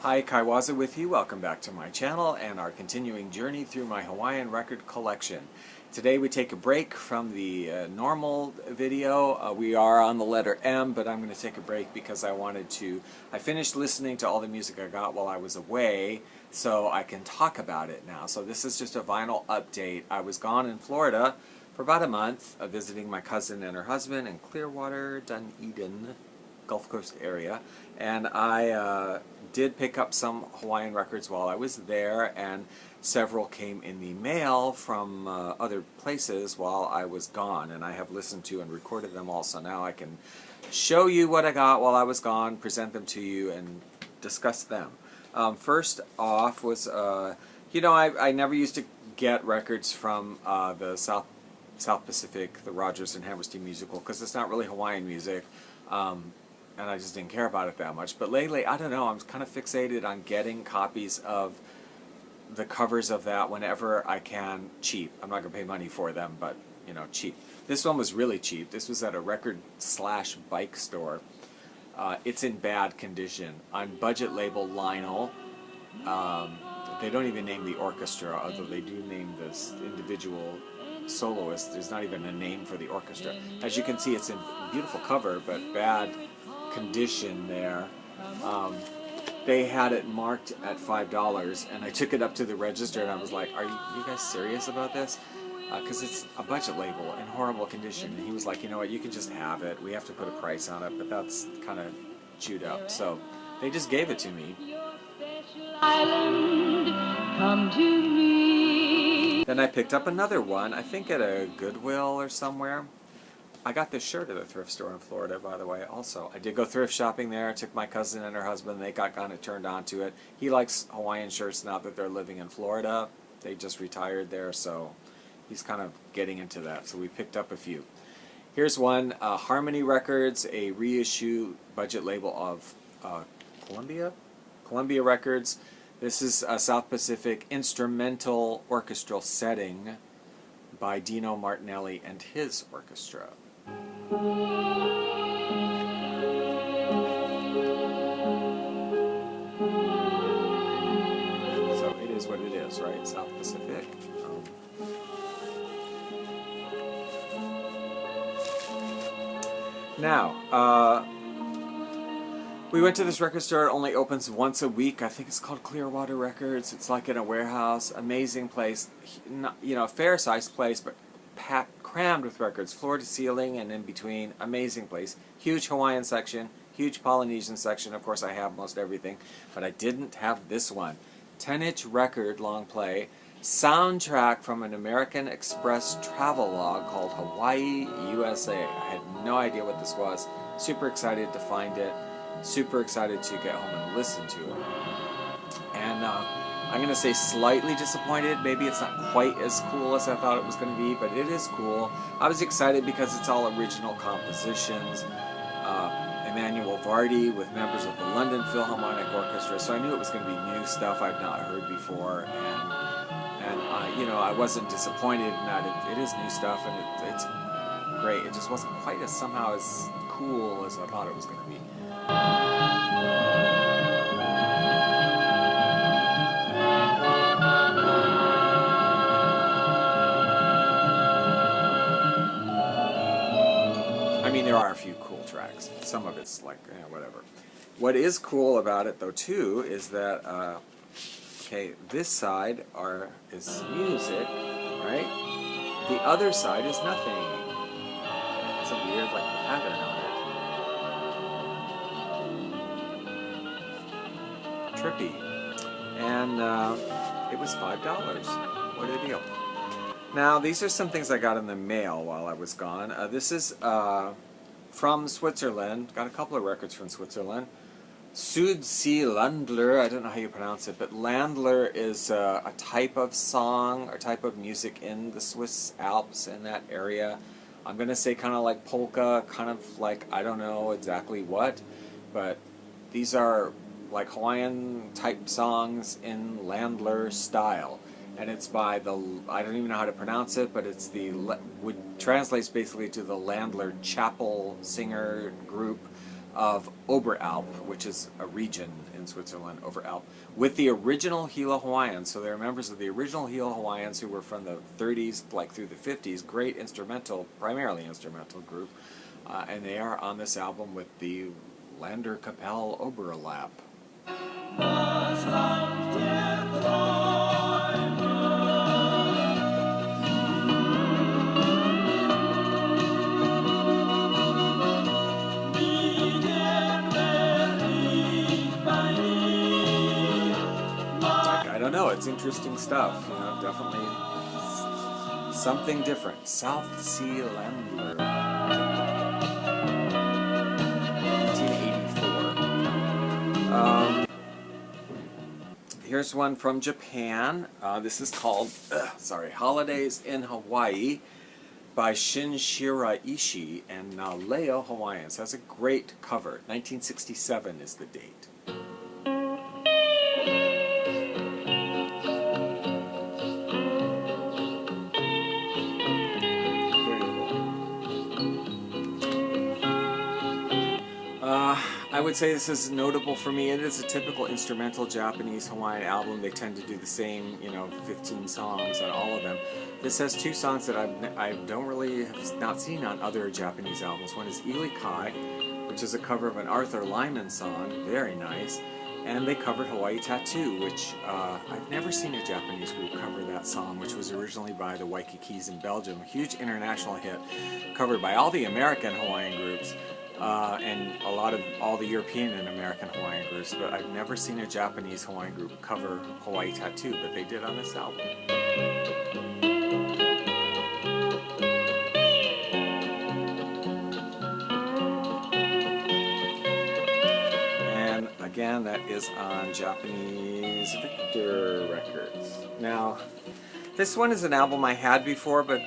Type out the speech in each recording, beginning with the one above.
Hi, Kaiwaza with you. Welcome back to my channel and our continuing journey through my Hawaiian record collection. Today we take a break from the normal video. We are on the letter M, but I'm going to take a break because I finished listening to all the music I got while I was away, so I can talk about it now. So this is just a vinyl update. I was gone in Florida for about a month, visiting my cousin and her husband in Clearwater, Dunedin, Gulf Coast area, and I did pick up some Hawaiian records while I was there, and several came in the mail from other places while I was gone, and I have listened to and recorded them all, so now I can show you what I got while I was gone, present them to you, and discuss them. First off was, I never used to get records from the South Pacific, the Rodgers and Hammerstein musical, because it's not really Hawaiian music. And I just didn't care about it that much. But lately, I don't know, I'm kind of fixated on getting copies of the covers of that whenever I can, cheap. I'm not going to pay money for them, but, cheap. This one was really cheap. This was at a record/bike store. It's in bad condition. On budget label Lionel, they don't even name the orchestra, although they do name this individual soloist. There's not even a name for the orchestra. As you can see, it's a beautiful cover, but bad condition there. They had it marked at $5, and I took it up to the register, and I was like, "Are you guys serious about this?" Because it's a budget label in horrible condition. And he was like, "You know what? You can just have it. We have to put a price on it, but that's kind of chewed up." So they just gave it to me. Then I picked up another one, I think at a Goodwill or somewhere. I got this shirt at a thrift store in Florida, by the way, also. I did go thrift shopping there. I took my cousin and her husband. They got kind of turned on to it. He likes Hawaiian shirts now that they're living in Florida. They just retired there, so he's kind of getting into that. So we picked up a few. Here's one, Harmony Records, a reissue budget label of Columbia Records. This is a South Pacific instrumental orchestral setting by Dino Martinelli and his orchestra. So it is what it is, right? South Pacific. Now, we went to this record store. It only opens once a week. I think it's called Clearwater Records. It's like in a warehouse. Amazing place. Fair-sized place, but packed, crammed with records. Floor to ceiling and in between. Amazing place. Huge Hawaiian section. Huge Polynesian section. Of course, I have most everything. But I didn't have this one. 10-inch record, long play. Soundtrack from an American Express travelogue called Hawaii, USA. I had no idea what this was. Super excited to find it. Super excited to get home and listen to it. And I'm going to say slightly disappointed. Maybe it's not quite as cool as I thought it was going to be, but it is cool. I was excited because it's all original compositions. Emmanuel Vardy with members of the London Philharmonic Orchestra, so I knew it was going to be new stuff I've not heard before. And I wasn't disappointed in that it is new stuff, and it's great. It just wasn't quite as somehow as cool as I thought it was going to be. I mean, there are a few cool tracks. Some of it's like, whatever. What is cool about it, though, too, is that, this side is music, right? The other side is nothing. It's a weird, pattern on it. Trippy. And it was $5. What a deal. Now, these are some things I got in the mail while I was gone. This is from Switzerland. Got a couple of records from Switzerland. Südsee-Landler, I don't know how you pronounce it, but Landler is a type of song or type of music in the Swiss Alps, in that area. I'm going to say kind of like polka, kind of like, I don't know exactly what, but these are like Hawaiian type songs in Landler style. And it's by I don't even know how to pronounce it, but it's translates basically to the Landler Chapel Singer Group. of Oberalp, which is a region in Switzerland, Oberalp, with the original Hilo Hawaiians. So they're members of the original Hilo Hawaiians who were from the 30s like through the 50s, great instrumental, primarily instrumental group. And they are on this album with the Landerkapelle Oberalp. I don't know, it's interesting stuff, you know, definitely something different. South Sea Landler, 1984. Here's one from Japan. This is called, Holidays in Hawaii by Shin Shiraishi and Naleo Hawaiians. Has a great cover. 1967 is the date. I would say this is notable for me. It is a typical instrumental Japanese Hawaiian album. They tend to do the same, 15 songs on all of them. This has two songs that I don't really have not seen on other Japanese albums. One is Ili Kai, which is a cover of an Arthur Lyman song, very nice. And they covered Hawaii Tattoo, which I've never seen a Japanese group cover that song, which was originally by the Waikikis in Belgium. A huge international hit, covered by all the American Hawaiian groups. And all the European and American Hawaiian groups, but I've never seen a Japanese Hawaiian group cover Hawaii Tattoo, but they did on this album. And again, that is on Japanese Victor Records. Now, this one is an album I had before, but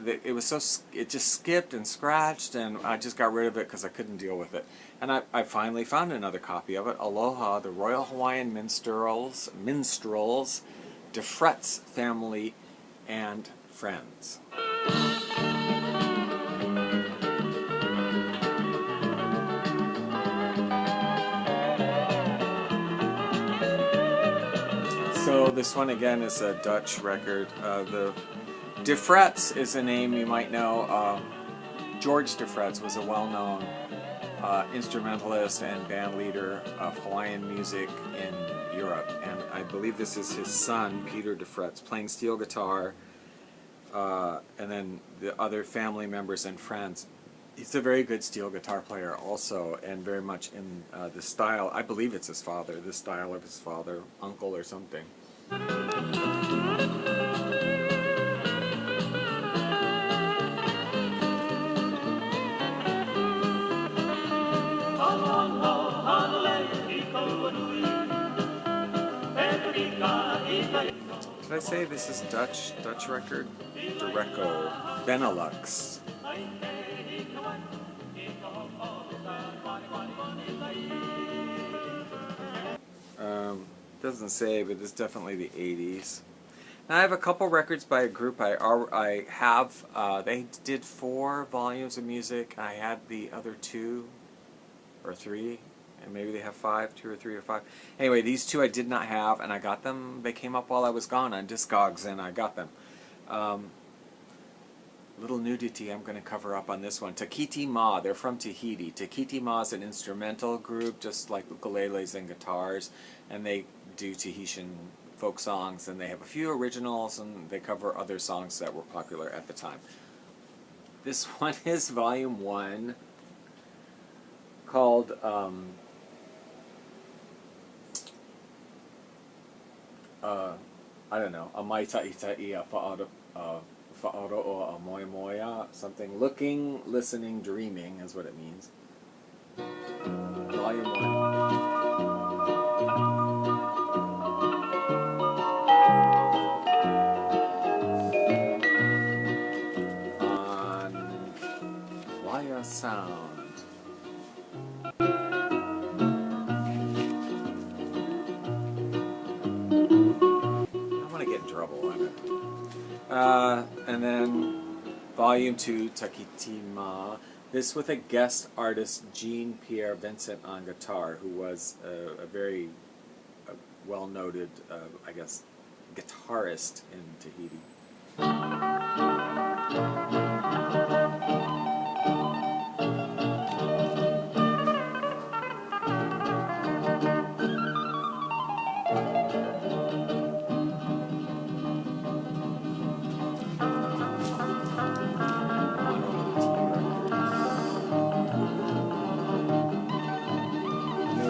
it just skipped and scratched, and I just got rid of it because I couldn't deal with it. And I finally found another copy of it. Aloha, the Royal Hawaiian Minstrels, Defretz Family and Friends. So this one again is a Dutch record. The Defretz is a name you might know. George Defretz was a well-known instrumentalist and band leader of Hawaiian music in Europe, and I believe this is his son, Peter Defretz, playing steel guitar, and then the other family members and friends. He's a very good steel guitar player also, and very much in the style, I believe it's his father, the style of his father, uncle or something. Did I say this is Dutch record? Dereco, Benelux. Doesn't say, but it's definitely the 80s. Now I have a couple records by a group I have. They did 4 volumes of music. I had the other 2 or 3, and maybe they have 5, 2 or 3 or 5. Anyway, these 2 I did not have, and I got them. They came up while I was gone on Discogs, and I got them. Little nudity I'm going to cover up on this one. Takiti Ma, they're from Tahiti. Takiti Ma is an instrumental group, just like ukuleles and guitars, and they do Tahitian folk songs, and they have a few originals, and they cover other songs that were popular at the time. This one is volume 1, called I don't know, a maitaitai a fa'aro o a moia moia, something. Looking, listening, dreaming is what it means. Volume 1. On Wire Sound. And then Volume 2, Takiti Ma. This with a guest artist, Jean-Pierre Vincent, on guitar, who was a very well-noted, I guess, guitarist in Tahiti.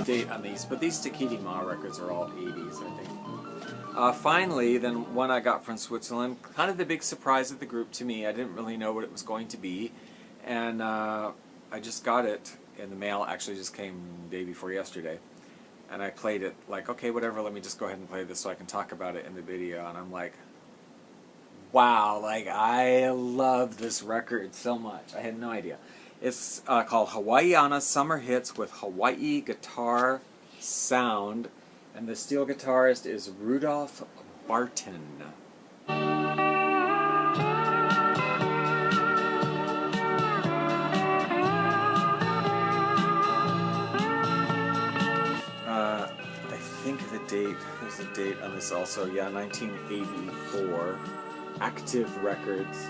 Date on these, but these Takiti Ma records are all 80s, I think. Finally, then one I got from Switzerland, kind of the big surprise of the group to me. I didn't really know what it was going to be, and I just got it in the mail. Actually just came the day before yesterday, and I played it like, okay, whatever, let me just go ahead and play this so I can talk about it in the video. And I'm like, wow, like I love this record so much. I had no idea. It's called Hawaiiana Summer Hits with Hawaii Guitar Sound, and the steel guitarist is Rudolph Barton. I think the date, there's a date on this also, yeah, 1984, Active Records.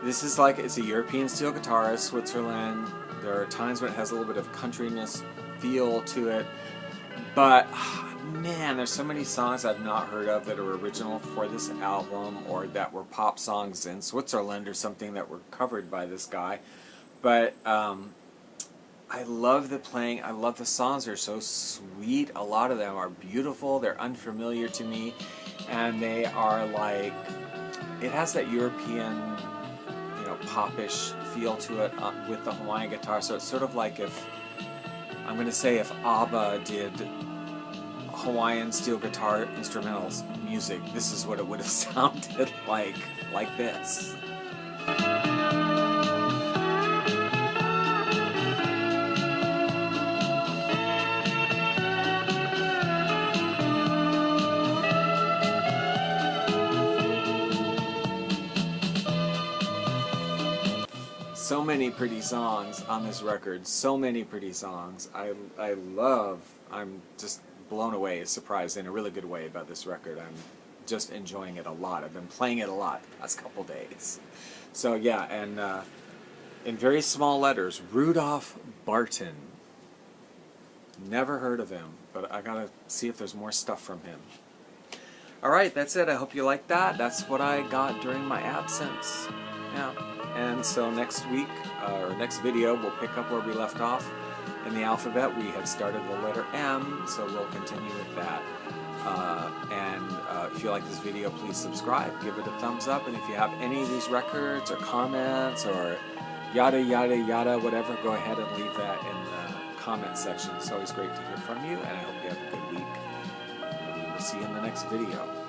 This is like, it's a European steel guitarist, Switzerland. There are times when it has a little bit of countryness feel to it. But, man, there's so many songs I've not heard of that are original for this album, or that were pop songs in Switzerland or something that were covered by this guy. But I love the playing. I love the songs. They're so sweet. A lot of them are beautiful. They're unfamiliar to me. And they are like, it has that European, popish feel to it with the Hawaiian guitar. So it's sort of like if, I'm going to say if ABBA did Hawaiian steel guitar instrumental music, this is what it would have sounded like this. So many pretty songs on this record, so many pretty songs. I'm just blown away, surprised in a really good way about this record. I'm just enjoying it a lot. I've been playing it a lot the last couple days. So yeah, and in very small letters, Rudolph Barton. Never heard of him, but I gotta see if there's more stuff from him. Alright, that's it. I hope you liked that. That's what I got during my absence. Yeah. And so next week, or next video, we'll pick up where we left off in the alphabet. We have started the letter M, so we'll continue with that. If you like this video, please subscribe, give it a thumbs up, and if you have any of these records or comments or yada yada yada, whatever, go ahead and leave that in the comment section. It's always great to hear from you, and I hope you have a good week. We'll see you in the next video.